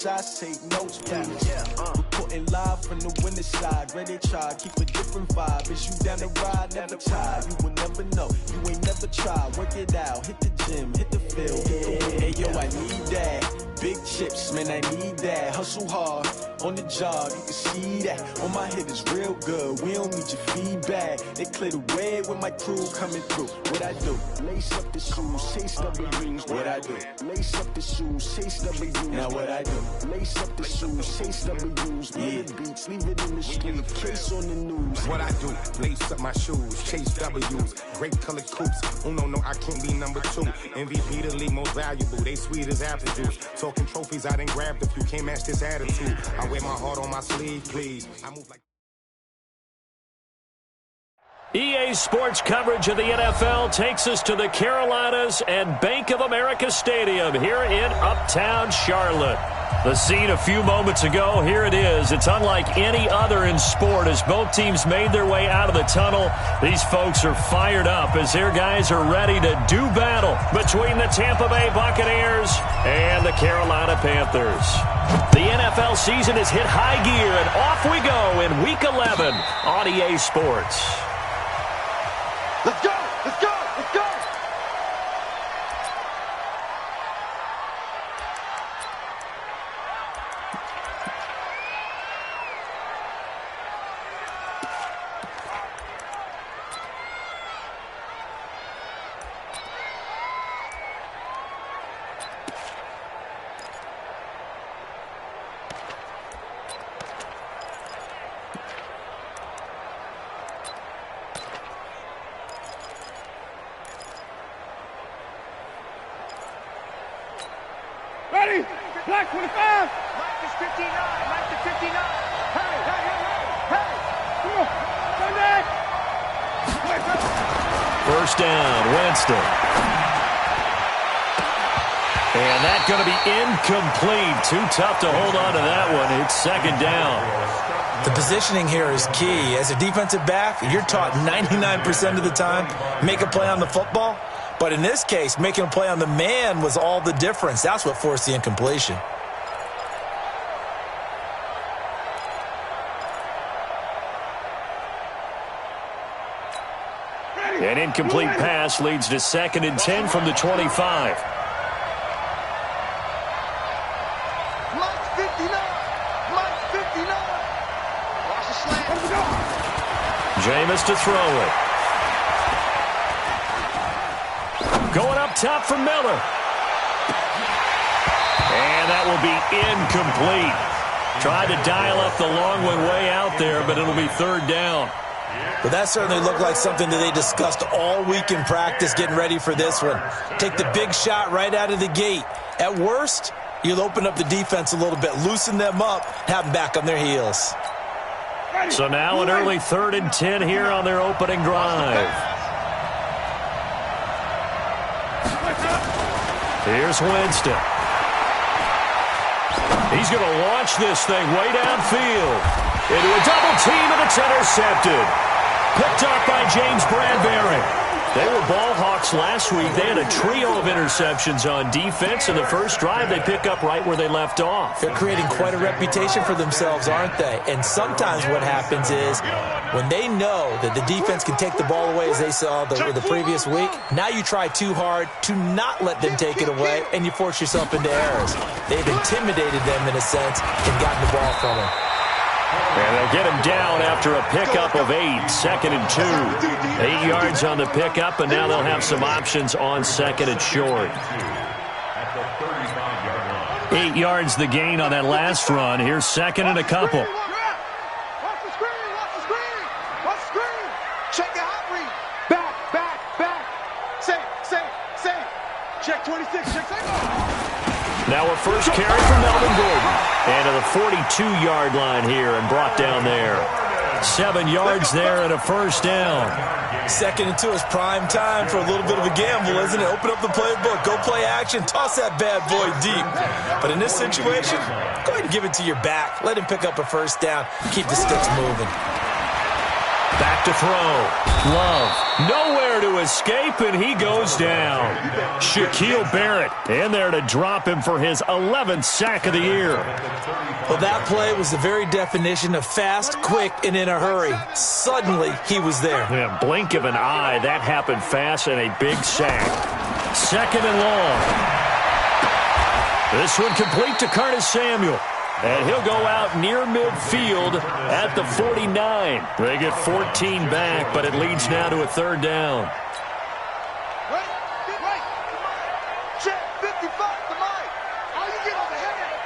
Shots, take notes, please. Reporting live from the winning side. Ready to try, keep a different vibe. Is you down the ride? Never try. You will never know. You ain't never tried. Work it out. Hit the gym, hit the field. Hey, yo, I need that. Big chips, man, I need that. Hustle hard on the job, you can see that. On my head is real good. We don't need your feedback. They clear the way with my crew coming through. What I do? Lace up the shoes, chase W's. What I do? Lace up the shoes, chase W's. Now what I do? Lace up the shoes, chase W's. Yeah, beats, leave it in the street, case on the news. What I do? Lace up my shoes, chase W's. Great colored coops. Oh no, I can't be number 2. MVP the league most valuable. They sweet as apple juice. Talking trophies, I didn't grab the few. Can't match this attitude. I wear my heart on my sleeve, please. I move like EA Sports coverage of the NFL takes us to the Carolinas and Bank of America Stadium here in Uptown Charlotte. The scene a few moments ago, here it is. It's unlike any other in sport as both teams made their way out of the tunnel. These folks are fired up as their guys are ready to do battle between the Tampa Bay Buccaneers and the Carolina Panthers. The NFL season has hit high gear, and off we go in Week 11 on EA Sports. Let's go! Let's go! Let's go! Ready? Black 25. Mike is 59. Mike is 59. Hey, hey, hey, hey, hey. Come on. Stand back. First down, Winston. And that's going to be incomplete. Too tough to hold on to that one. It's second down. The positioning here is key. As a defensive back, you're taught 99% of the time, make a play on the football. But in this case, making a play on the man was all the difference. That's what forced the incompletion. An incomplete pass leads to 2nd and 10 from the 25. Mike 59. Mike 59. Watch the slant. Jameis to throw it. Going up top for Miller. And that will be incomplete. Tried to dial up the long one way out there, but it'll be third down. But that certainly looked like something that they discussed all week in practice getting ready for this one. Take the big shot right out of the gate. At worst, you'll open up the defense a little bit, loosen them up, have them back on their heels. So now an early 3rd and 10 here on their opening drive. Here's Winston. He's going to launch this thing way downfield. Into a double team, and it's intercepted. Picked up by James Bradbury. They were ball hawks last week. They had a trio of interceptions on defense. In the first drive, they pick up right where they left off. They're creating quite a reputation for themselves, aren't they? And sometimes what happens is when they know that the defense can take the ball away, as they saw the previous week, now you try too hard to not let them take it away, and you force yourself into errors. They've intimidated them in a sense and gotten the ball from them. And they get him down after a pickup of 8, 2nd and 2. 8 yards on the pickup, and now they'll have some options on 2nd and short. 8 yards the gain on that last run. Here's 2nd and a couple. Watch the screen. Watch the screen. Watch the screen. Check the hot read. Back. Say. Check 26. Check 6. Now a first carry from Melvin Gordon. And to the 42-yard line here and brought down there. 7 yards there and a first down. 2nd and 2 is prime time for a little bit of a gamble, isn't it? Open up the playbook, go play action, toss that bad boy deep. But in this situation, go ahead and give it to your back. Let him pick up a first down. Keep the sticks moving. Back Back to throw. Love. Nowhere to escape, and he goes down. Shaquille Barrett in there to drop him for his 11th sack of the year. Well, that play was the very definition of fast, quick, and in a hurry. Suddenly, he was there. Yeah, blink of an eye. That happened fast and a big sack. Second and long. This one complete to Curtis Samuel. And he'll go out near midfield at the 49. They get 14 back, but it leads now to a third down. Wait. Check 55 to Mike. All you get is a headache.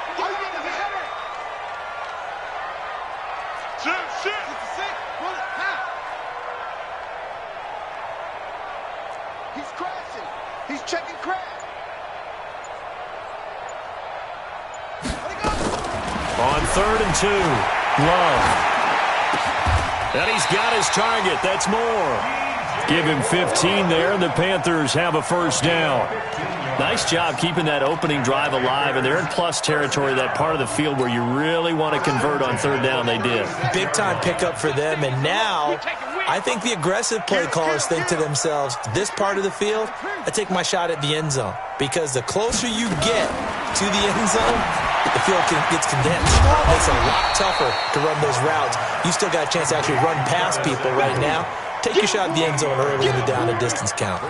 Shit. It's the same. Pull it. Now. He's crashing. He's checking crash. On 3rd and 2, Love. And he's got his target. That's more. Give him 15 there, and the Panthers have a first down. Nice job keeping that opening drive alive, and they're in plus territory, that part of the field where you really want to convert on 3rd down. They did. Big-time pickup for them, and now I think the aggressive play callers think to themselves, this part of the field, I take my shot at the end zone, because the closer you get to the end zone, the field gets condensed. It makes it a lot tougher to run those routes. You still got a chance to actually run past people right now. Take your shot at the end zone early in the down and distance count.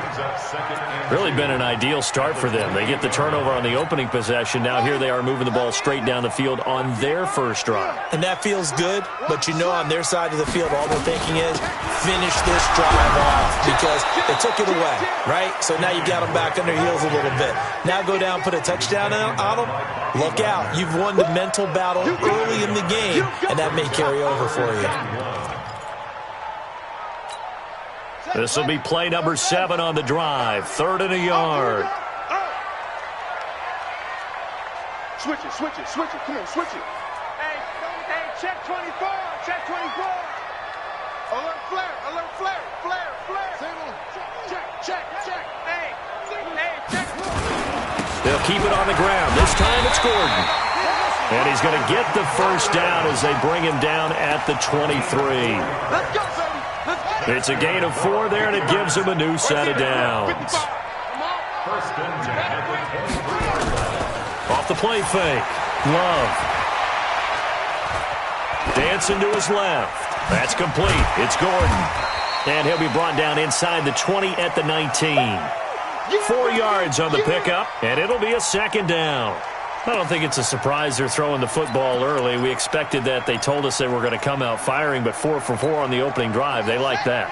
Really been an ideal start for them. They get the turnover on the opening possession. Now here they are moving the ball straight down the field on their first drive. And that feels good, but you know on their side of the field, all they're thinking is finish this drive off because they took it away, right? So now you've got them back on their heels a little bit. Now go down, put a touchdown on them. Look out. You've won the mental battle early in the game, and that may carry over for you. This will be play number 7 on the drive. 3rd and a yard. Switch it. Come on, switch it. Hey, check 24. Alert flare. Check. Hey, check. They'll keep it on the ground. This time it's Gordon. And he's going to get the first down as they bring him down at the 23. Let's go, baby. It's a gain of 4 there, and it gives him a new set of downs. Off the play fake. Love. Dancing to his left. That's complete. It's Gordon. And he'll be brought down inside the 20 at the 19. 4 yards on the pickup, and it'll be a second down. I don't think it's a surprise they're throwing the football early. We expected that. They told us they were going to come out firing, but 4 for 4 on the opening drive. They like that.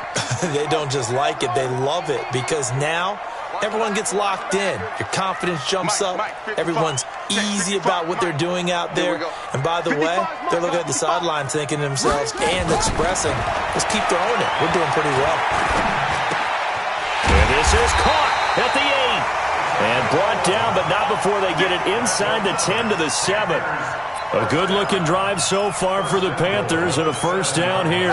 They don't just like it. They love it because now everyone gets locked in. Your confidence jumps up. Everyone's easy about what they're doing out there. And by the way, they're looking at the sideline thinking to themselves and expressing, let's keep throwing it. We're doing pretty well. And this is caught at the 8. And brought down, but not before they get it inside the 10 to the 7. A good-looking drive so far for the Panthers and a first down here.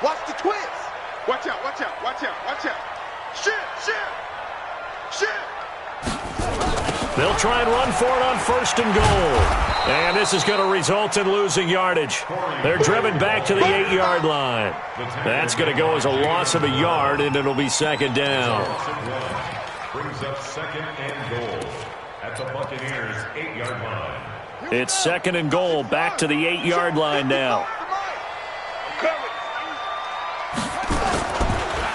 Watch the twist. Watch out. Shit. They'll try and run for it on 1st and goal. And this is going to result in losing yardage. They're driven back to the 8-yard line. That's going to go as a loss of a yard, and it'll be second down. Brings up 2nd and goal at the Buccaneers' 8-yard line. It's 2nd and goal, back to the 8-yard line now.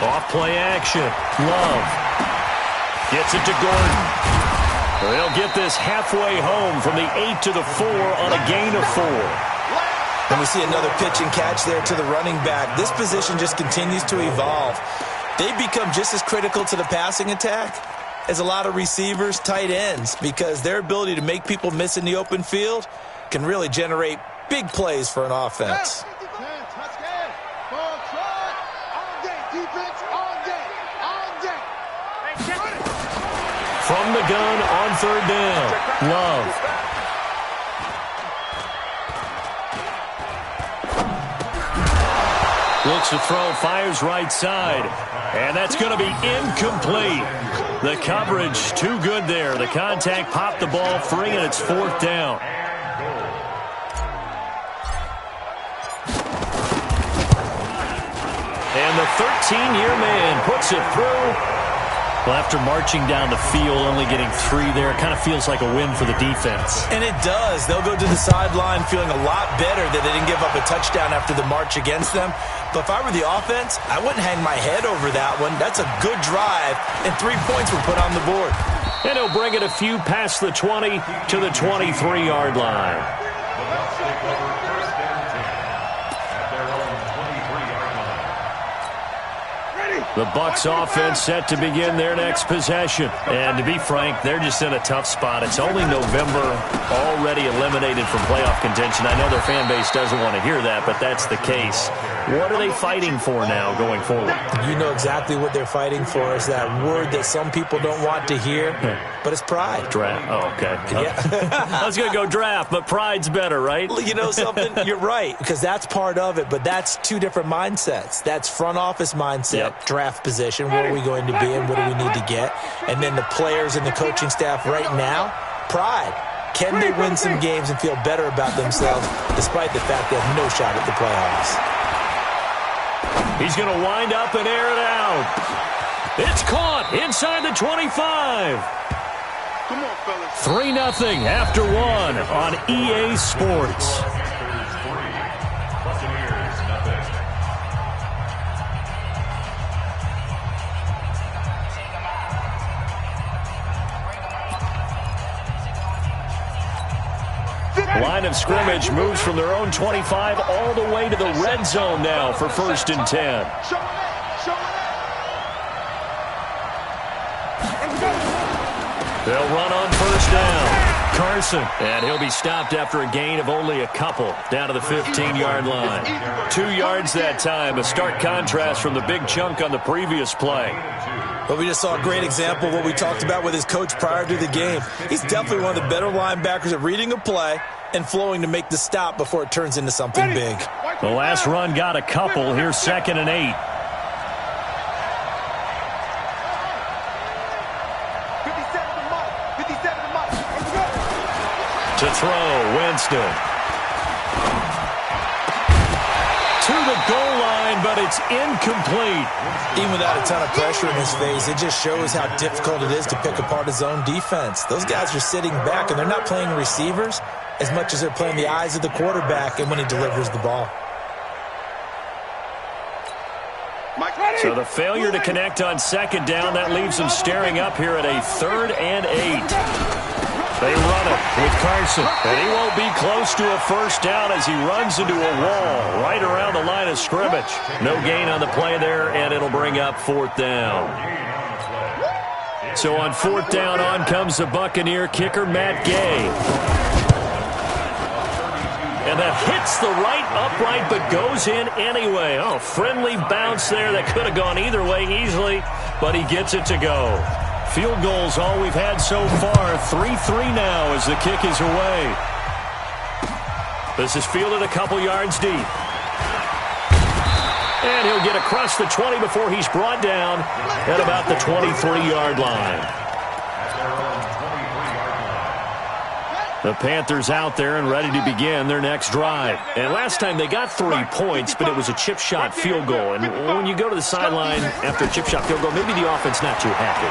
Off play action. Love gets it to Gordon. They'll get this halfway home from the 8 to the 4 on a gain of 4. And we see another pitch and catch there to the running back. This position just continues to evolve. They've become just as critical to the passing attack as a lot of receivers, tight ends, because their ability to make people miss in the open field can really generate big plays for an offense. From the gun on 3rd down. Love. Looks to throw, fires right side. And that's going to be incomplete. The coverage too good there. The contact popped the ball free, and it's 4th down. And the 13-year man puts it through. Well, after marching down the field, only getting 3 there, it kind of feels like a win for the defense. And it does. They'll go to the sideline feeling a lot better that they didn't give up a touchdown after the march against them. But if I were the offense, I wouldn't hang my head over that one. That's a good drive, and 3 points were put on the board. And he'll bring it a few past the 20 to the 23-yard line. The Bucs offense set to begin their next possession. And to be frank, they're just in a tough spot. It's only November, already eliminated from playoff contention. I know their fan base doesn't want to hear that, but that's the case. What are they fighting for now going forward? You know exactly what they're fighting for. Is that word that some people don't want to hear, but it's pride. Draft. Oh, okay. Yeah. I was going to go draft, but pride's better, right? You know something? You're right, because that's part of it, but that's 2 different mindsets. That's front office mindset, draft position, where are we going to be and what do we need to get? And then the players and the coaching staff right now, pride. Can they win some games and feel better about themselves despite the fact they have no shot at the playoffs? He's going to wind up and air it out. It's caught inside the 25. Come on, fellas. 3-0 after 1 on EA Sports. Line of scrimmage moves from their own 25 all the way to the red zone now for 1st and 10. They'll run on 1st down. Carson, and he'll be stopped after a gain of only a couple down to the 15-yard line. 2 yards that time, a stark contrast from the big chunk on the previous play. But we just saw a great example of what we talked about with his coach prior to the game. He's definitely one of the better linebackers at reading a play and flowing to make the stop before it turns into something big. The last run got a couple. Here's 2nd and 8. 57 to Mike. To throw, Winston. To the goal line, but it's incomplete. Even without a ton of pressure in his face, it just shows how difficult it is to pick apart his own defense. Those guys are sitting back, and they're not playing receivers as much as they're playing the eyes of the quarterback and when he delivers the ball. So the failure to connect on 2nd down, that leaves them staring up here at a 3rd and 8. They run it with Carson, and he won't be close to a 1st down as he runs into a wall right around the line of scrimmage. No gain on the play there, and it'll bring up 4th down. So on 4th down, on comes the Buccaneer kicker, Matt Gay. And that hits the right upright but goes in anyway. Oh, friendly bounce there that could have gone either way easily, but he gets it to go. Field goals all we've had so far. 3-3 now as the kick is away. This is fielded a couple yards deep. And he'll get across the 20 before he's brought down at about the 23-yard line. The Panthers out there and ready to begin their next drive. And last time they got 3 points, but it was a chip shot field goal. And when you go to the sideline after a chip shot field goal, maybe the offense not too happy.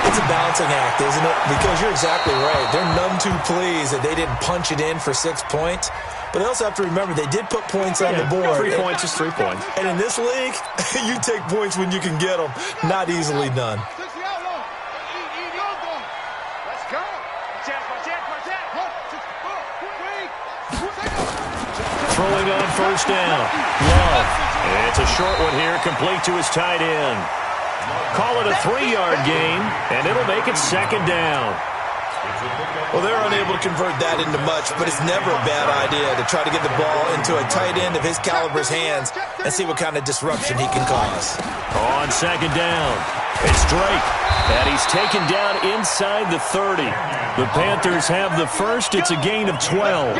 It's a balancing act, isn't it? Because you're exactly right. They're none too pleased that they didn't punch it in for 6 points. But they also have to remember they did put points on the board. 3 points is 3 points. And in this league, you take points when you can get them. Not easily done. Throwing on 1st down. Love. It's a short one here, complete to his tight end. Call it a 3-yard gain, and it'll make it 2nd down. Well, they're unable to convert that into much, but it's never a bad idea to try to get the ball into a tight end of his caliber's hands and see what kind of disruption he can cause. On 2nd down, It's Drake, and he's taken down inside the 30. The Panthers have the first. It's a gain of 12.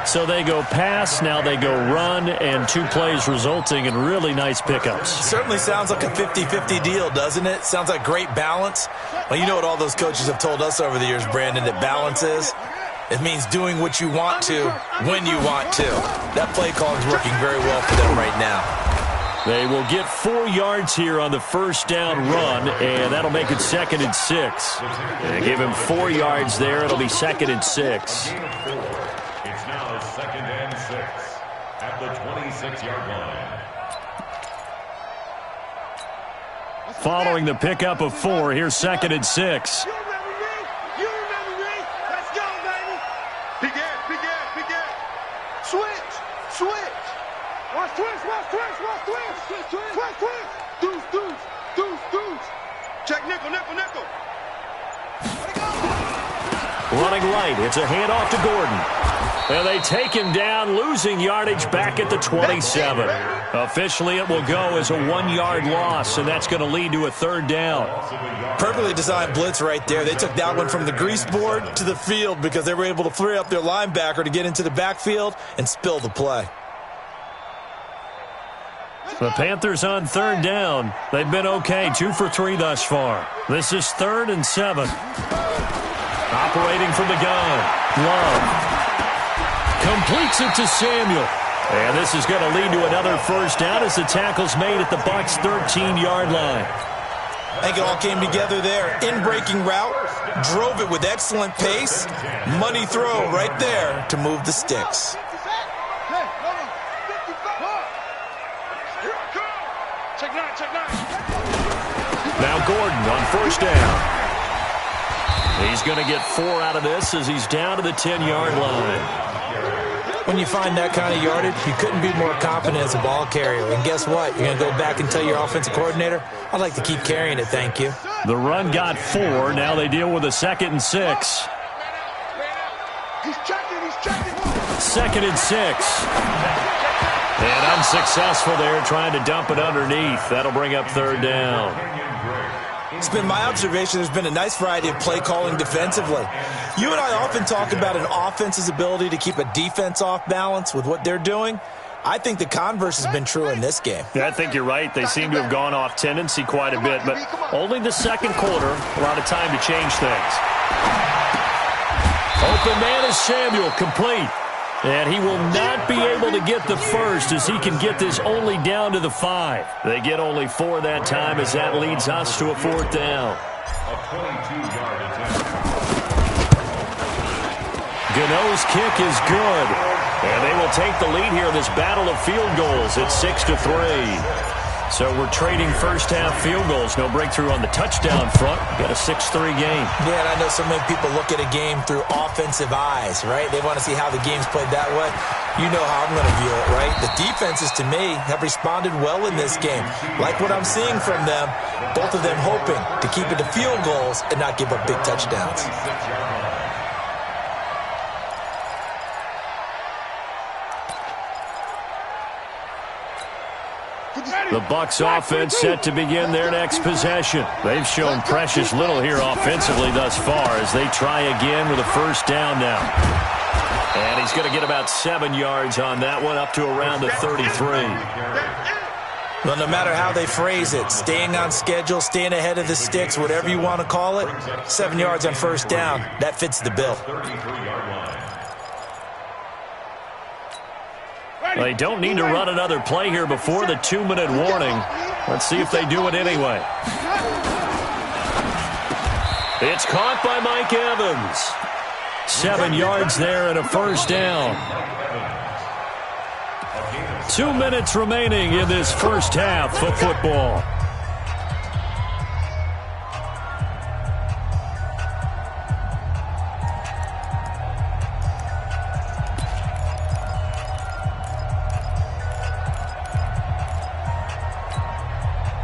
So they go pass, now they go run, and 2 plays resulting in really nice pickups. Certainly sounds like a 50-50 deal, doesn't it? Sounds like great balance. Well, you know what all those coaches have told us over the years, Brandon, that balance is? It means doing what you want to when you want to. That play call is working very well for them right now. They will get 4 yards here on the first down run, and that'll make it 2nd and 6. They give him 4 yards there. It'll be 2nd and 6. It's now 2nd and 6 at the 26-yard line. Following the pickup of 4, here's 2nd and 6. You remember me? You remember me? Let's go, baby. Begin. Switch. Watch twist. Deuce. Check nickel. Running light. It's a handoff to Gordon. And they take him down, losing yardage back at the 27. Officially, it will go as a 1-yard loss, and that's going to lead to a 3rd down. Perfectly designed blitz right there. They took that one from the grease board to the field because they were able to free up their linebacker to get into the backfield and spill the play. The Panthers on 3rd down. They've been okay, 2 for 3 thus far. This is 3rd and 7. Operating from the gun. Love. Completes it to Samuel. And this is going to lead to another first down as the tackle's made at the Bucs' 13-yard line. I think it all came together there. In-breaking route, drove it with excellent pace. Money throw right there to move the sticks. Now Gordon on first down. He's going to get 4 out of this as he's down to the 10-yard line. When you find that kind of yardage, you couldn't be more confident as a ball carrier. And guess what? You're going to go back and tell your offensive coordinator, I'd like to keep carrying it, thank you. The run got 4. Now they deal with a 2nd and 6. He's checking. 2nd and 6. And unsuccessful there, trying to dump it underneath. That'll bring up 3rd down. It's been my observation there's been a nice variety of play calling defensively. You and I often talk about an offense's ability to keep a defense off balance with what they're doing. I think the converse has been true in this game. Yeah, I think you're right. They seem to have gone off tendency quite a bit, but only the 2nd quarter, a lot of time to change things. Open man is Samuel, complete. And he will not be able to get the first as he can get this only down to the 5. They get only 4 that time as that leads us to a 4th down. A 22-yard attempt. Gano's kick is good. And they will take the lead here in this battle of field goals at 6-3. So we're trading first-half field goals. No breakthrough on the touchdown front. Got a 6-3 game. Yeah, and I know so many people look at a game through offensive eyes, right? They want to see how the game's played that way. You know how I'm going to view it, right? The defenses, to me, have responded well in this game. Like what I'm seeing from them, both of them hoping to keep it to field goals and not give up big touchdowns. The Bucs offense set to begin their next possession. They've shown precious little here offensively thus far as they try again with a first down now. And he's going to get about 7 yards on that one, up to around the 33. Well, no matter how they phrase it, staying on schedule, staying ahead of the sticks, whatever you want to call it, 7 yards on first down, that fits the bill. They don't need to run another play here before the 2-minute warning. Let's see if they do it anyway. It's caught by Mike Evans. 7 yards there and a first down. 2 minutes remaining in this first half of football.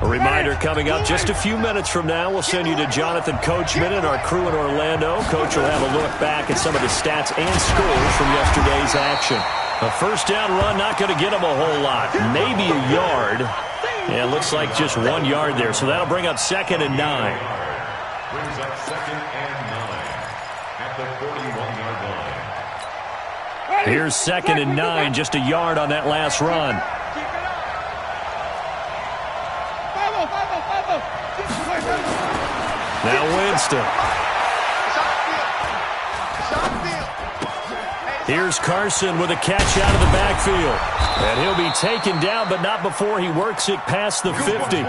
Reminder coming up just a few minutes from now. We'll send you to Jonathan Coachman and our crew in Orlando. Coach will have a look back at some of the stats and scores from yesterday's action. A first down run, not going to get him a whole lot. Maybe a yard. Yeah, it looks like just 1 yard there, so that'll bring up 2nd and 9. Brings up 2nd and 9 at the 41-yard line. Here's 2nd and 9, just a yard on that last run. Now Winston. Here's Carson with a catch out of the backfield. And he'll be taken down, but not before he works it past the 50.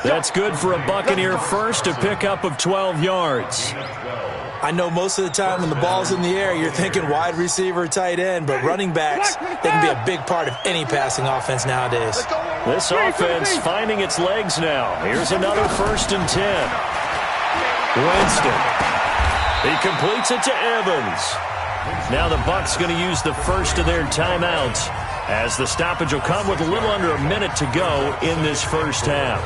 That's good for a Buccaneer first, a pickup of 12 yards. I know most of the time when the ball's in the air, you're thinking wide receiver, tight end, but running backs, they can be a big part of any passing offense nowadays. This offense finding its legs now. Here's another 1st and 10. Winston. He completes it to Evans. Now the Bucs going to use the first of their timeouts as the stoppage will come with a little under a minute to go in this first half.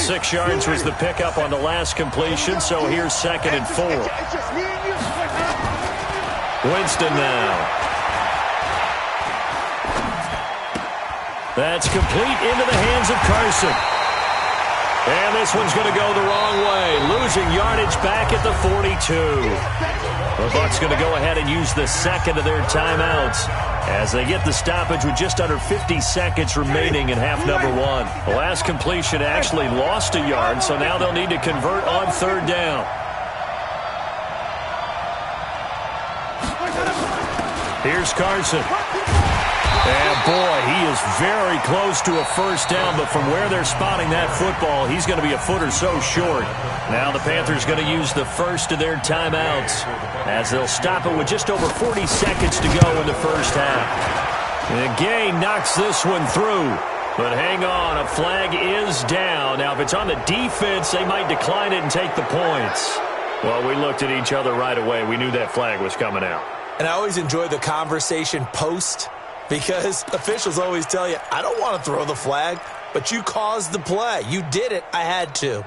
6 yards was the pickup on the last completion, so here's 2nd and 4. Winston now. That's complete into the hands of Carson. And this one's going to go the wrong way, losing yardage back at the 42. The Bucs going to go ahead and use the second of their timeouts as they get the stoppage with just under 50 seconds remaining in half number 1. The last completion actually lost a yard, so now they'll need to convert on 3rd down. Here's Carson. And boy, he is very close to a first down, but from where they're spotting that football, he's going to be a foot or so short. Now the Panthers going to use the first of their timeouts as they'll stop it with just over 40 seconds to go in the first half. And Gay knocks this one through, but hang on, a flag is down. Now if it's on the defense, they might decline it and take the points. Well, we looked at each other right away. We knew that flag was coming out. And I always enjoy the conversation post, because officials always tell you, I don't want to throw the flag, but you caused the play. You did it. I had to.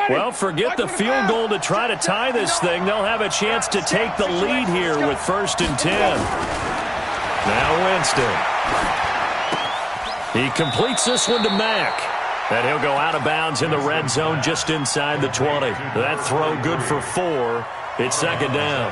Well, forget the field goal to try to tie this thing. They'll have a chance to take the lead here with 1st and 10. Now Winston. He completes this one to Mack. And he'll go out of bounds in the red zone just inside the 20. That throw good for 4. It's 2nd down.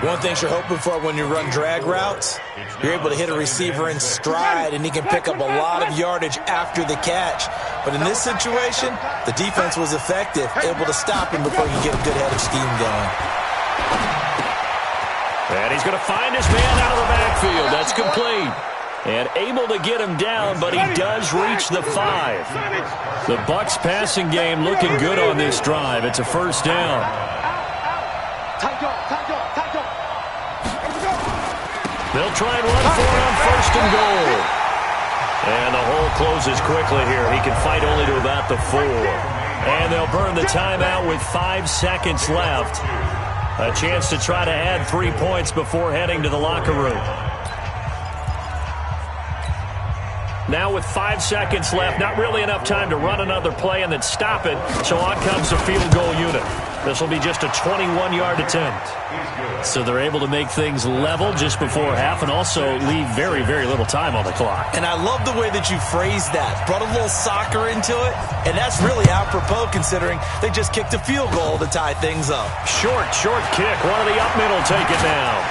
One thing you're hoping for when you run drag routes, you're able to hit a receiver in stride, and he can pick up a lot of yardage after the catch. But in this situation, the defense was effective, able to stop him before he can get a good head of steam going. And he's going to find his man out of the backfield. That's complete. And able to get him down, but he does reach the 5. The Bucs passing game looking good on this drive. It's a first down. They'll try and run for it on 1st and goal. And the hole closes quickly here. He can fight only to about the 4. And they'll burn the timeout with 5 seconds left. A chance to try to add 3 points before heading to the locker room. Now with 5 seconds left, not really enough time to run another play and then stop it. So on comes the field goal unit. This will be just a 21-yard attempt. So they're able to make things level just before half and also leave very, very little time on the clock. And I love the way that you phrased that. Brought a little soccer into it, and that's really apropos considering they just kicked a field goal to tie things up. Short kick. One of the up men will take it down.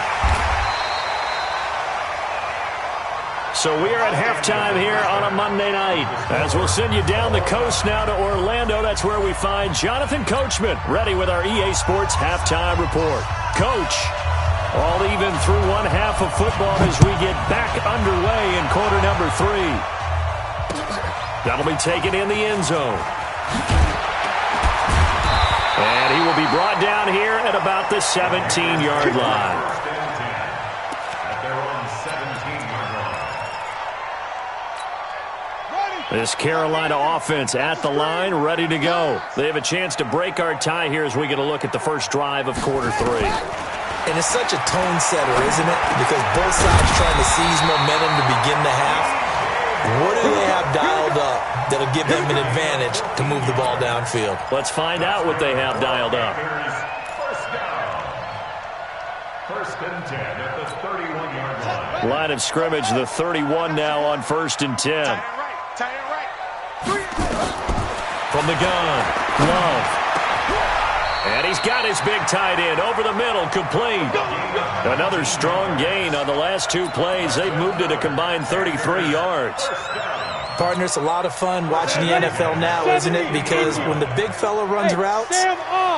So we are at halftime here on a Monday night. As we'll send you down the coast now to Orlando, that's where we find Jonathan Coachman, ready with our EA Sports Halftime Report. Coach, all even through one half of football as we get back underway in quarter number 3. That'll be taken in the end zone. And he will be brought down here at about the 17-yard line. This Carolina offense at the line, ready to go. They have a chance to break our tie here as we get a look at the first drive of quarter 3. And it's such a tone setter, isn't it? Because both sides trying to seize momentum to begin the half. What do they have dialed up that'll give them an advantage to move the ball downfield? Let's find out what they have dialed up. First and 10 at the 31-yard line. Line of scrimmage, the 31 now on 1st and 10. Tight end right. From the gun, Love. And he's got his big tight end over the middle, complete. Another strong gain on the last 2 plays. They've moved it a combined 33 yards. Partner, it's a lot of fun watching the NFL now, isn't it? Because when the big fella runs routes,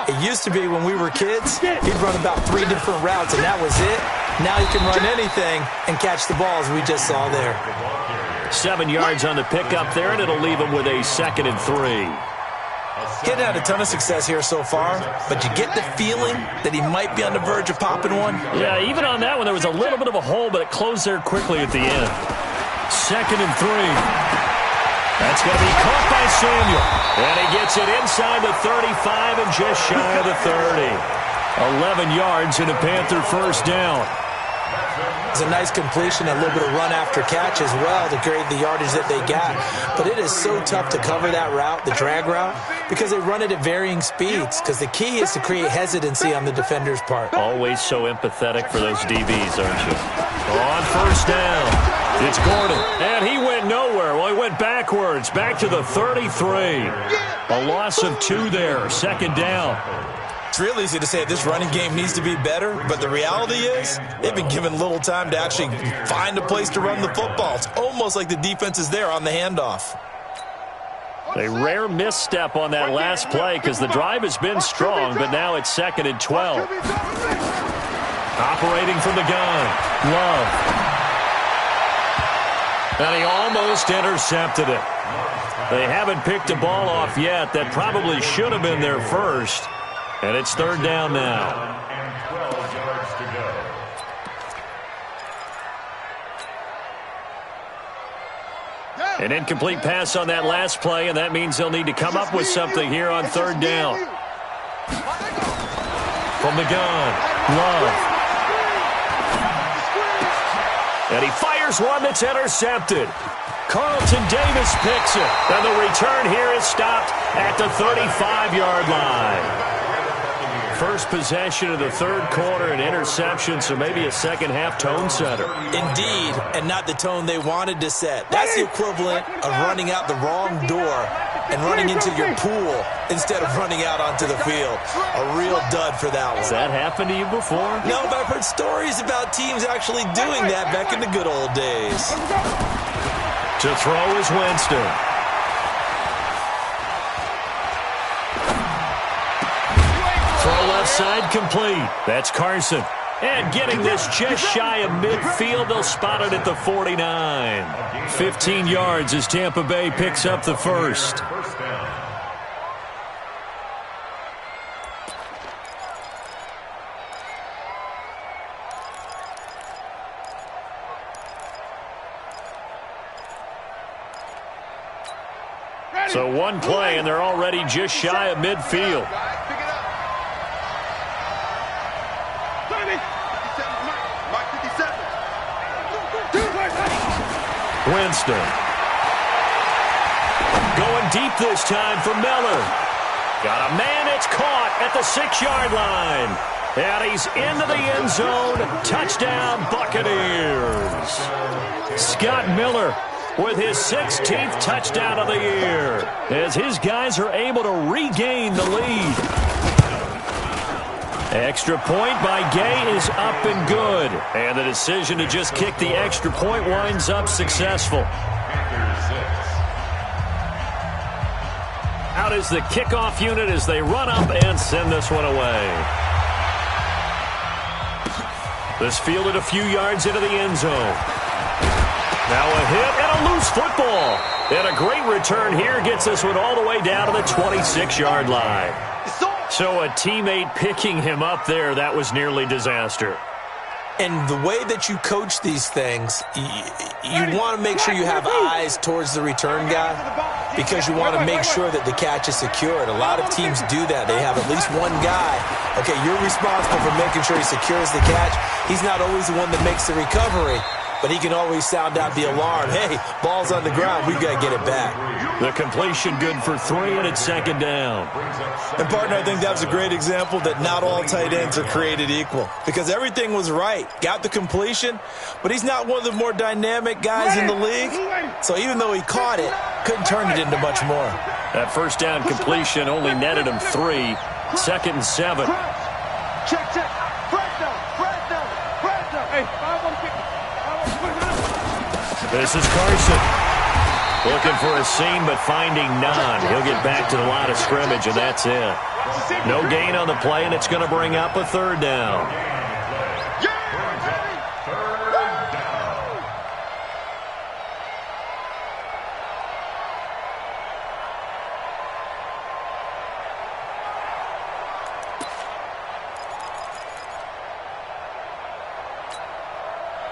it used to be when we were kids, he'd run about 3 different routes, and that was it. Now he can run anything and catch the ball, as we just saw there. 7 yards on the pickup there, and it'll leave him with a 2nd and 3. He's had a ton of success here so far, but you get the feeling that he might be on the verge of popping one. Yeah, even on that one, there was a little bit of a hole, but it closed there quickly at the end. 2nd and 3. That's going to be caught by Samuel. And he gets it inside the 35 and just shy of the 30. 11 yards and a Panther first down. It's a nice completion, a little bit of run after catch as well to create the yardage that they got. But it is so tough to cover that route, the drag route, because they run it at varying speeds. Because the key is to create hesitancy on the defender's part. Always so empathetic for those DBs, aren't you? On first down. It's Gordon, and he went nowhere. Well, he went backwards, back to the 33. A loss of 2 there, 2nd down. It's real easy to say this running game needs to be better, but the reality is they've been given little time to actually find a place to run the football. It's almost like the defense is there on the handoff. A rare misstep on that last play because the drive has been strong, but now it's 2nd and 12. Operating from the gun, Love. And he almost intercepted it. They haven't picked a ball off yet. That probably should have been their first. And it's 3rd down now. And 12 yards to go. An incomplete pass on that last play, and that means they'll need to come up with something here on 3rd down. From the gun, Love. And he fires one that's intercepted. Carlton Davis picks it. And the return here is stopped at the 35-yard line. First possession of the 3rd quarter, an interception, so maybe a second-half tone setter. Indeed, and not the tone they wanted to set. That's the equivalent of running out the wrong door and running into your pool instead of running out onto the field. A real dud for that one. Has that happened to you before? No, but I've heard stories about teams actually doing that back in the good old days. To throw is Winston. Throw left side complete. That's Carson. And getting this just shy of midfield, they'll spot it at the 49. 15 yards as Tampa Bay picks up the first. So one play, and they're already just shy of midfield. Winston. Going deep this time for Miller. Got a man, it's caught at the 6-yard line. And he's into the end zone. Touchdown, Buccaneers. Scott Miller with his 16th touchdown of the year as his guys are able to regain the lead. Extra point by Gay is up and good. And the decision to just kick the extra point winds up successful. Out is the kickoff unit as they run up and send this one away. This fielded a few yards into the end zone. Now a hit and a loose football. And a great return here gets this one all the way down to the 26-yard line. So a teammate picking him up there, that was nearly disaster. And the way that you coach these things, you want to make sure you have eyes towards the return guy because you want to make sure that the catch is secured. A lot of teams do that. They have at least one guy. Okay, you're responsible for making sure he secures the catch. He's not always the one that makes the recovery, but he can always sound out the alarm. Hey, ball's on the ground. We've got to get it back. The completion good for 3, and it's second down. And, partner, I think that was a great example that not all tight ends are created equal because everything was right. Got the completion, but he's not one of the more dynamic guys in the league. So even though he caught it, couldn't turn it into much more. That first down completion only netted him 3. Second and 7. Check. Hey, 5-1-50. This is Carson. Looking for a seam, but finding none. He'll get back to the line of scrimmage, and that's it. No gain on the play, and it's going to bring up a third down.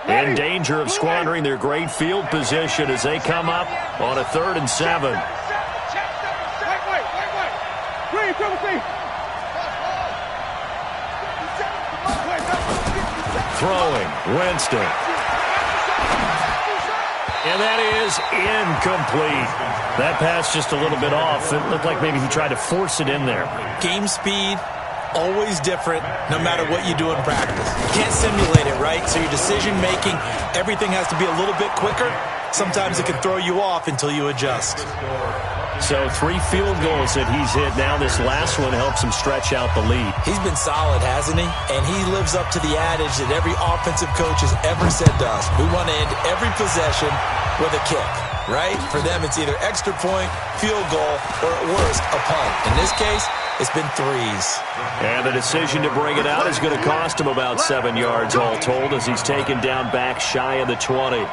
In danger of squandering their great field position as they come up on a 3rd and 7. Wait. Throwing, Winston. And that is incomplete. That pass just a little bit off. It looked like maybe he tried to force it in there. Game speed, always different no matter what you do in practice. You can't simulate it, right? So your decision-making, everything has to be a little bit quicker. Sometimes it can throw you off until you adjust. So 3 field goals that he's hit now. This last one helps him stretch out the lead. He's been solid, hasn't he? And he lives up to the adage that every offensive coach has ever said to us. We want to end every possession with a kick, right? For them, it's either extra point, field goal, or at worst, a punt. In this case, it's been 3s. And the decision to bring it out is going to cost him about 7 yards all told as he's taken down back shy of the 20.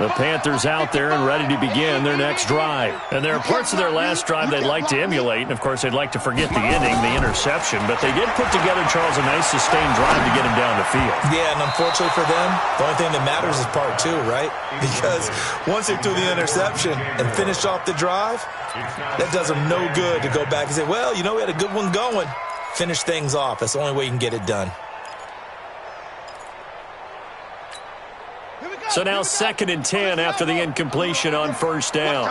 The Panthers out there and ready to begin their next drive. And there are parts of their last drive they'd like to emulate. And, of course, they'd like to forget the inning, the interception. But they did put together, Charles, a nice sustained drive to get him down the field. Yeah, and unfortunately for them, the only thing that matters is part 2, right? Because once they threw the interception and finished off the drive, that does them no good to go back and say, well, you know, we had a good one going. Finish things off. That's the only way you can get it done. So now 2nd and 10 after the incompletion on first down.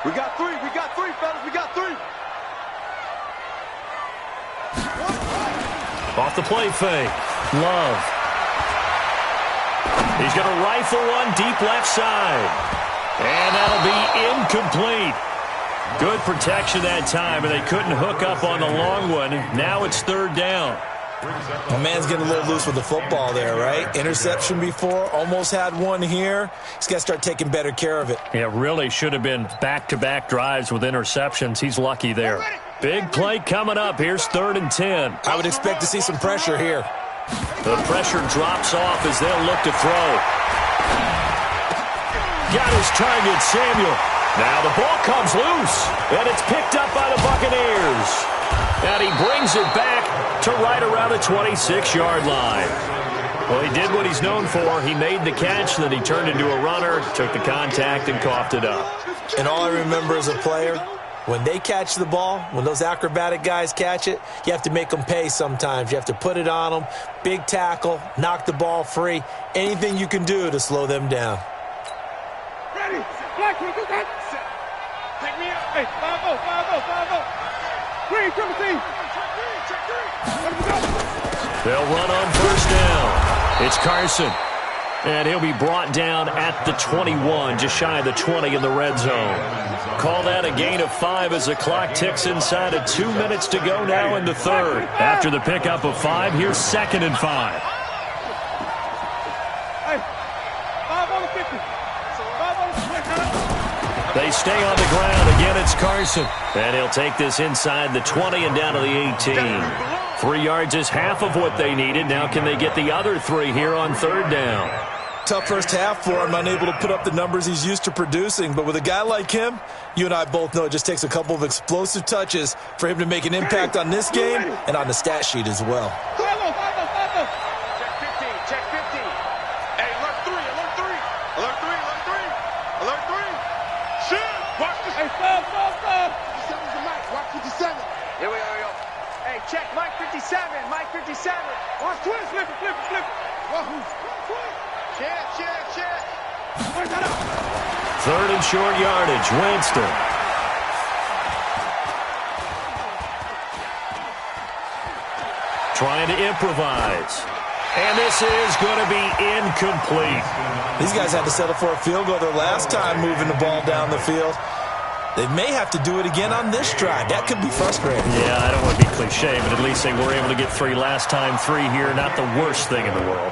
We got 3, fellas. We got 3. Off the play fake. Love. He's going to rifle one deep left side. And that'll be incomplete. Good protection that time, and they couldn't hook up on the long one. Now it's 3rd down. My man's getting a little loose with the football there, right? Interception before, almost had one here. He's got to start taking better care of it. Yeah, really should have been back-to-back drives with interceptions. He's lucky there. Big play coming up. Here's 3rd and 10. I would expect to see some pressure here. The pressure drops off as they'll look to throw. Got his target, Samuel. Now the ball comes loose, and it's picked up by the Buccaneers. And he brings it back to right around the 26-yard line. Well, he did what he's known for. He made the catch, then he turned into a runner, took the contact, and coughed it up. And all I remember as a player, when they catch the ball, when those acrobatic guys catch it, you have to make them pay sometimes. You have to put it on them, big tackle, knock the ball free, anything you can do to slow them down. Ready? Black, can you do that? Take me out. Hey, 5-0. Green, triple team. Check 3. They'll run on first down. It's Carson. And he'll be brought down at the 21, just shy of the 20 in the red zone. Call that a gain of 5 as the clock ticks inside of 2 minutes to go now in the 3rd. After the pickup of 5, here's 2nd and 5. Hey, 5 on the 50. 5 on the 50. They stay on the ground. Again, it's Carson. And he'll take this inside the 20 and down to the 18. 3 yards is half of what they needed. Now can they get the other 3 here on 3rd down? Tough first half for him, unable to put up the numbers he's used to producing. But with a guy like him, you and I both know it just takes a couple of explosive touches for him to make an impact on this game and on the stat sheet as well. Check 15. Hey, alert 3. Alert 3. Shit! Watch this. Hey, stop. 57's the mic. Watch 57. Here we go. Hey, check Mike 57. Watch twist. Flip it. Wahoo. Third and short yardage, Winston. Trying to improvise. And this is going to be incomplete. These guys had to settle for a field goal their last time moving the ball down the field. They may have to do it again on this drive. That could be frustrating. Yeah, I don't want to be cliche, but at least they were able to get 3 last time. 3 here, not the worst thing in the world.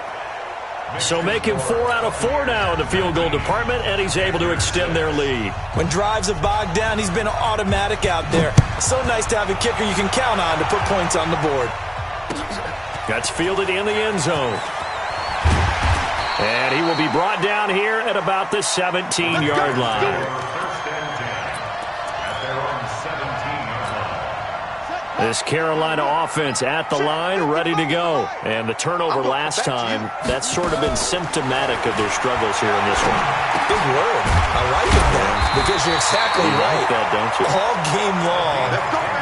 So making 4 out of 4 now in the field goal department, and he's able to extend their lead. When drives have bogged down, he's been automatic out there. So nice to have a kicker you can count on to put points on the board. That's fielded in the end zone. And he will be brought down here at about the 17-yard line. This Carolina offense at the line, ready to go. And the turnover last time, that's sort of been symptomatic of their struggles here in this one. Big word. I like it, though, because you're exactly right. Like that, don't you? All game long,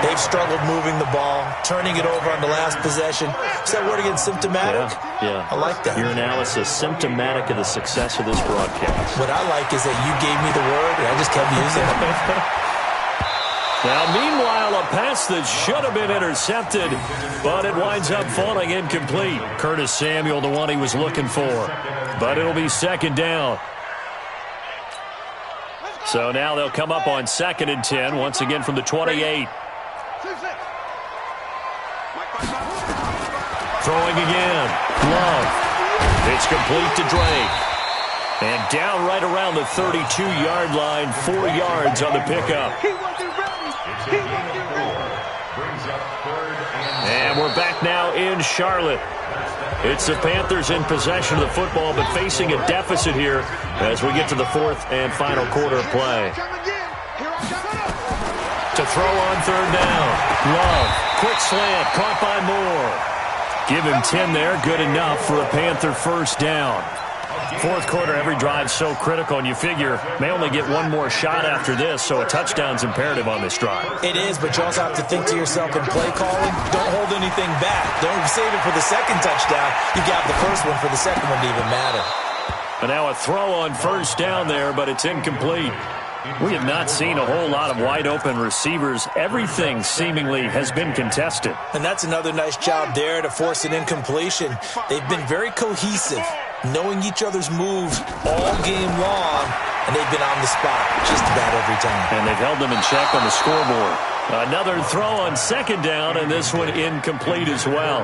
they've struggled moving the ball, turning it over on the last possession. Is that word again, symptomatic? Yeah. I like that. Your analysis, symptomatic of the success of this broadcast. What I like is that you gave me the word, and I just kept using it. Now, meanwhile, a pass that should have been intercepted, but it winds up falling incomplete. Curtis Samuel, the one he was looking for. But it'll be second down. So now they'll come up on 2nd and 10, once again from the 28. Throwing again. Love. It's complete to Drake. And down right around the 32-yard line, 4 yards on the pickup. And we're back now in Charlotte. It's the Panthers in possession of the football, but facing a deficit here as we get to the 4th and final quarter of play. To throw on 3rd down. Love. Quick slant. Caught by Moore. Give him 10 there. Good enough for a Panther first down. 4th quarter, every drive so critical, and you figure may only get one more shot after this, so a touchdown's imperative on this drive. It is, but you also have to think to yourself in play calling, don't hold anything back. Don't save it for the second touchdown. You got the first one for the second one to even matter. And now a throw on first down there, but it's incomplete. We have not seen a whole lot of wide-open receivers. Everything seemingly has been contested. And that's another nice job there to force an incompletion. They've been very cohesive, knowing each other's moves all game long, and they've been on the spot just about every time. And they've held them in check on the scoreboard. Another throw on 2nd down, and this one incomplete as well.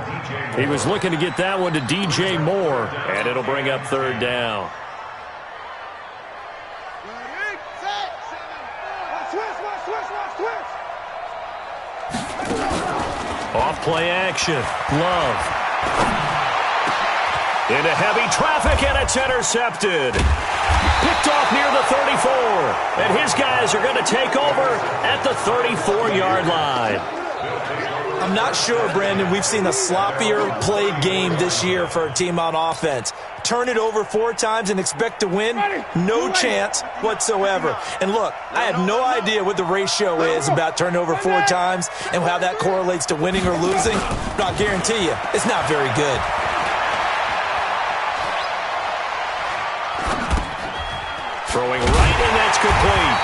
He was looking to get that one to DJ Moore, and it'll bring up 3rd down. Off play action. Love. Into heavy traffic, and it's intercepted. Picked off near the 34. And his guys are going to take over at the 34-yard line. I'm not sure, Brandon, we've seen a sloppier played game this year for a team on offense. Turn it over 4 times and expect to win? No chance whatsoever. And look, I have no idea what the ratio is about turning over 4 times and how that correlates to winning or losing, but I'll guarantee you, it's not very good. Throwing right, and that's complete.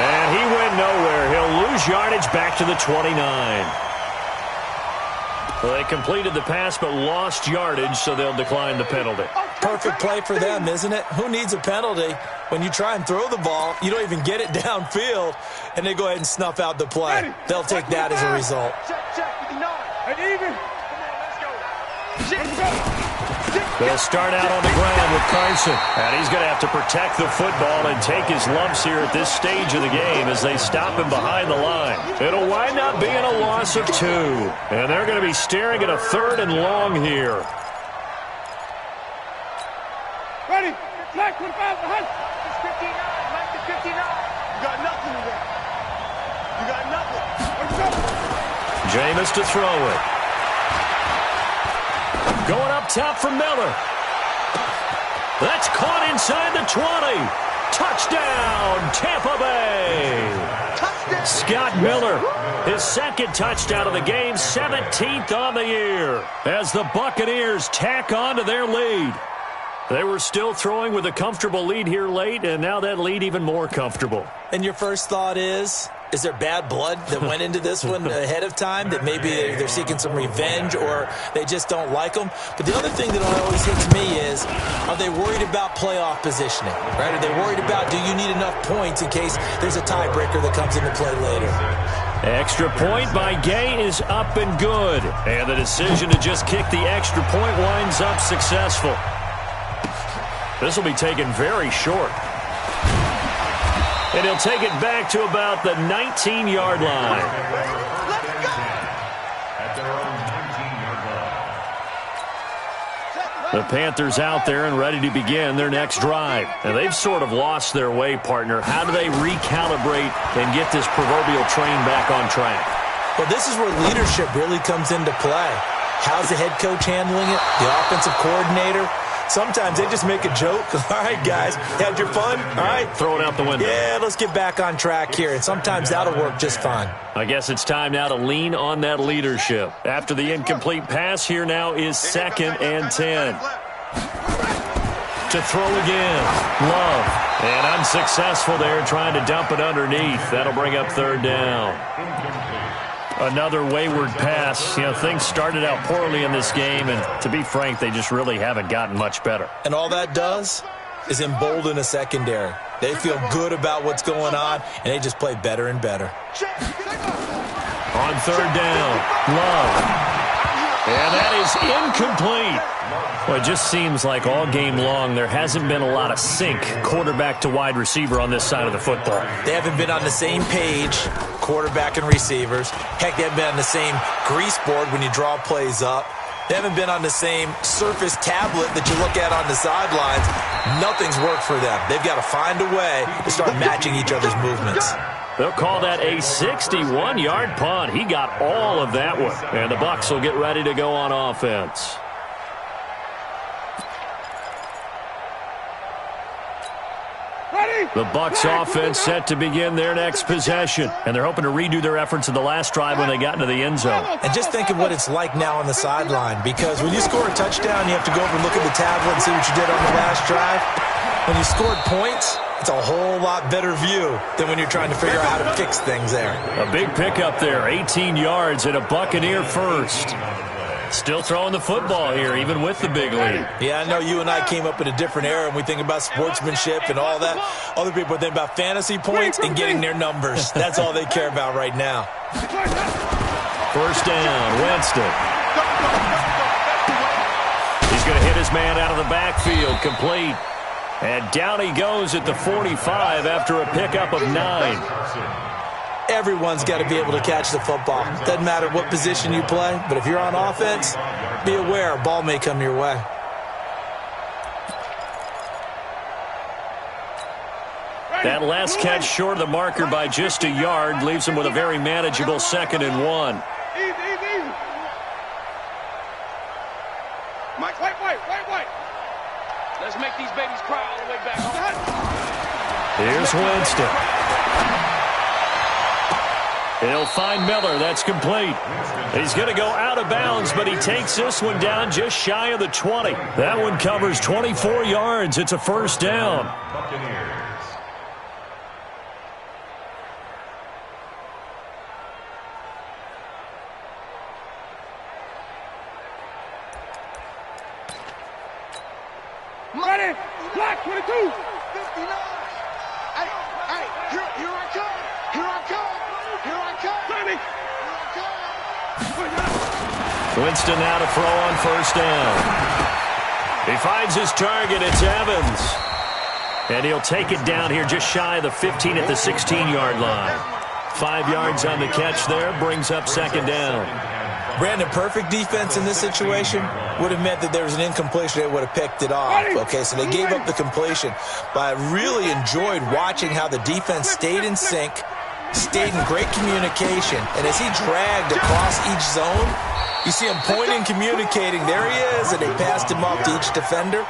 And he went nowhere. He'll lose yardage back to the 29. Well, they completed the pass but lost yardage, so they'll decline the penalty. Perfect play for them, isn't it? Who needs a penalty? When you try and throw the ball, you don't even get it downfield, and they go ahead and snuff out the play. They'll take that as a result. They'll start out on the ground with Carson. And he's going to have to protect the football and take his lumps here at this stage of the game as they stop him behind the line. It'll wind up being a loss of 2. And they're going to be staring at a 3rd and long here. Ready? Flag 25 behind. It's 59. Mike to 59. You got nothing today. You got nothing. Let's go. Jameis to throw it. Going up top for Miller. That's caught inside the 20. Touchdown, Tampa Bay. Touchdown. Scott Miller, his 2nd touchdown of the game, 17th on the year, as the Buccaneers tack on to their lead. They were still throwing with a comfortable lead here late, and now that lead even more comfortable. And your first thought is there bad blood that went into this one ahead of time, that maybe they're seeking some revenge or they just don't like them? But the other thing that always hits me is, are they worried about playoff positioning, right? Are they worried about, do you need enough points in case there's a tiebreaker that comes into play later? Extra point by Gay is up and good. And the decision to just kick the extra point winds up successful. This will be taken very short. And he'll take it back to about the 19-yard line. At their own 19-yard line. The Panthers out there and ready to begin their next drive. And they've sort of lost their way, partner. How do they recalibrate and get this proverbial train back on track? Well, this is where leadership really comes into play. How's the head coach handling it? The offensive coordinator? Sometimes they just make a joke. All right, guys, had your fun? All right. Throw it out the window. Yeah, let's get back on track here. And sometimes that'll work just fine. I guess it's time now to lean on that leadership. After the incomplete pass, here now is 2nd and 10. To throw again. Love. And unsuccessful there, trying to dump it underneath. That'll bring up 3rd down. Another wayward pass. You know, things started out poorly in this game, and to be frank, they just really haven't gotten much better. And all that does is embolden a secondary. They feel good about what's going on, and they just play better and better. On 3rd down, Love. And that is incomplete. Well, it just seems like all game long there hasn't been a lot of sync quarterback to wide receiver on this side of the football. They haven't been on the same page, quarterback and receivers. Heck, they haven't been on the same grease board when you draw plays up. They haven't been on the same Surface tablet that you look at on the sidelines. Nothing's worked for them. They've got to find a way to start matching each other's movements. They'll call that a 61-yard punt. He got all of that one. And the Bucs will get ready to go on offense. The Bucs offense set to begin their next possession. And they're hoping to redo their efforts in the last drive when they got into the end zone. And just think of what it's like now on the sideline, because when you score a touchdown, you have to go over and look at the tablet and see what you did on the last drive. When you scored points, it's a whole lot better view than when you're trying to figure out how to fix things there. A big pickup there, 18 yards and a Buccaneer first. Still throwing the football here, even with the big lead. Yeah, I know you and I came up in a different era, and we think about sportsmanship and all that. Other people think about fantasy points and getting their numbers. That's all they care about right now. First down, Winston. He's going to hit his man out of the backfield, complete. And down he goes at the 45 after a pickup of 9. Everyone's got to be able to catch the football. Doesn't matter what position you play, but if you're on offense, be aware a ball may come your way. That last catch short of the marker by just a yard leaves him with a very manageable 2nd and 1. Easy. Mike, wait. Let's make these babies cry all the way back. Here's Winston. He'll find Miller. That's complete. He's going to go out of bounds, but he takes this one down just shy of the 20. That one covers 24 yards. It's a first down. Buccaneers. Ready, black 22. 59. Hey, here I come. Winston now to throw on first down. He finds his target. It's Evans. And he'll take it down here just shy of the 15 at the 16-yard line. 5 yards on the catch there. Brings up 2nd down. Brandon, perfect defense in this situation would have meant that there was an incompletion. They would have picked it off. Okay, so they gave up the completion. But I really enjoyed watching how the defense stayed in sync, stayed in great communication. And as he dragged across each zone, you see him pointing, communicating. There he is, and they passed him off to each defender.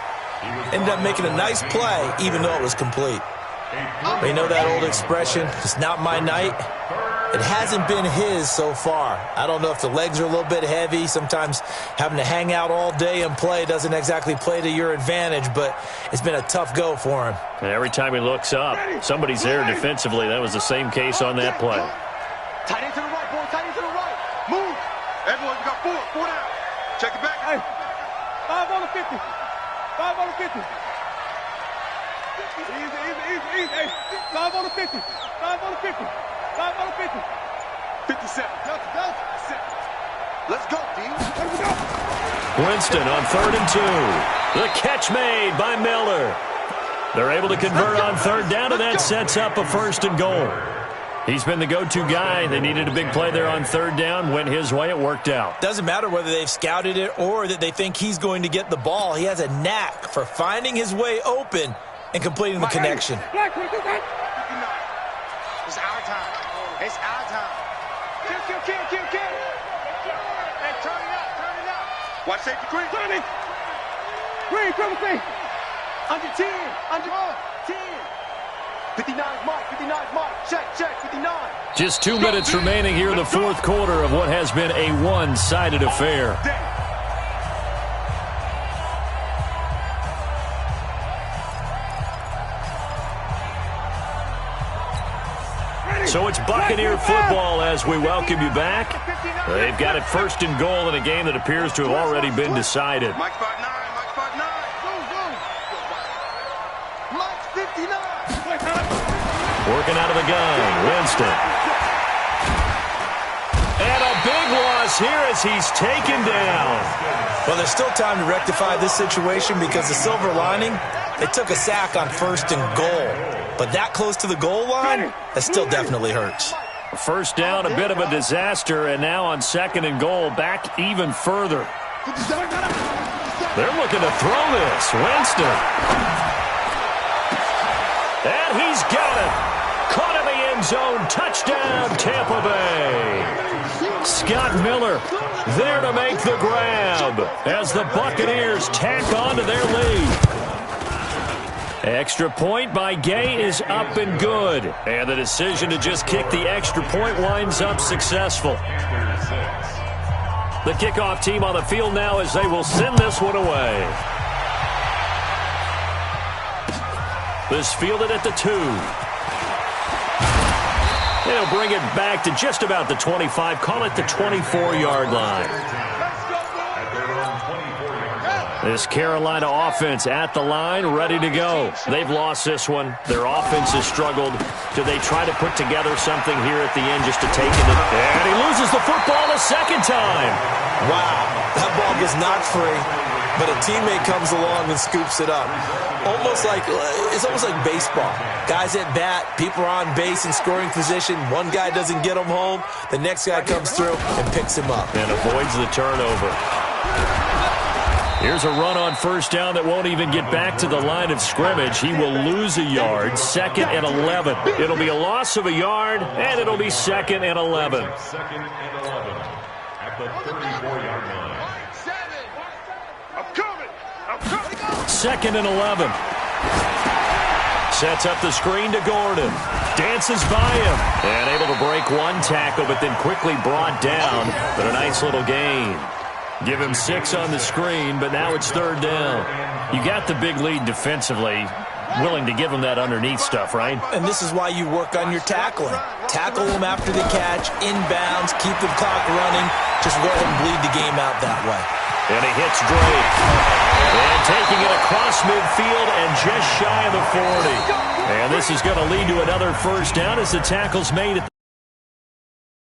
Ended up making a nice play, even though it was complete. You know that old expression, it's not my night. It hasn't been his so far. I don't know if the legs are a little bit heavy. Sometimes having to hang out all day and play doesn't exactly play to your advantage, but it's been a tough go for him. And every time he looks up, somebody's there defensively. That was the same case on that play. Tight end to the right, boy. Tight end to the right. Move. Everyone, you got four down. Check it back. Hey, 5 on the 50. 5 on the 50. Easy. Hey, 5 on the 50. 5 on the 50. 5 on the 50. 57. Let's go, D. Let's go. Winston on 3rd and 2. The catch made by Miller. They're able to convert on 3rd down, and that sets up a 1st and goal. He's been the go-to guy. They needed a big play there on 3rd down. Went his way. It worked out. Doesn't matter whether they've scouted it or that they think he's going to get the ball. He has a knack for finding his way open and completing the connection. It's our time. It's our time. Kill. Hey, turn it up. Watch safety Green. Green, triple C. Under 10. 10. 59 Mike. Check. 59. Just 2 minutes remaining here in the 4th quarter of what has been a one-sided affair. So it's Buccaneer football as we welcome you back. They've got it 1st and goal in a game that appears to have already been decided. Mike spot 9. Mike's 59. Working out of the gun, Winston. And a big loss here as he's taken down. Well, there's still time to rectify this situation because the silver lining, they took a sack on 1st and goal. But that close to the goal line, that still definitely hurts. 1st down, a bit of a disaster, and now on 2nd and goal, back even further. They're looking to throw this. Winston. And he's got it. Caught in the end zone. Touchdown, Tampa Bay. Scott Miller there to make the grab as the Buccaneers tack on to their lead. Extra point by Gay is up and good. And the decision to just kick the extra point winds up successful. The kickoff team on the field now as they will send this one away. This fielded at the 2. They'll bring it back to just about the 25. Call it the 24-yard line. This Carolina offense at the line, ready to go. They've lost this one. Their offense has struggled. Do they try to put together something here at the end just to take it? And he loses the football a 2nd time. Wow, that ball gets knocked free, but a teammate comes along and scoops it up. It's almost like baseball. Guys at bat, people are on base in scoring position. One guy doesn't get him home. The next guy comes through and picks him up. And avoids the turnover. Here's a run on 1st down that won't even get back to the line of scrimmage. He will lose a yard, 2nd and 11. It'll be a loss of a yard, and it'll be 2nd and 11. 2nd and 11 at the 34-yard line. I'm coming. 2nd and 11. Sets up the screen to Gordon. Dances by him. And able to break one tackle, but then quickly brought down. But a nice little gain. Give him 6 on the screen, but now it's 3rd down. You got the big lead defensively. Willing to give him that underneath stuff, right? And this is why you work on your tackling. Tackle them after the catch, inbounds, keep the clock running. Just go ahead and bleed the game out that way. And he hits Drake. And taking it across midfield and just shy of the 40. And this is going to lead to another 1st down as the tackle's made at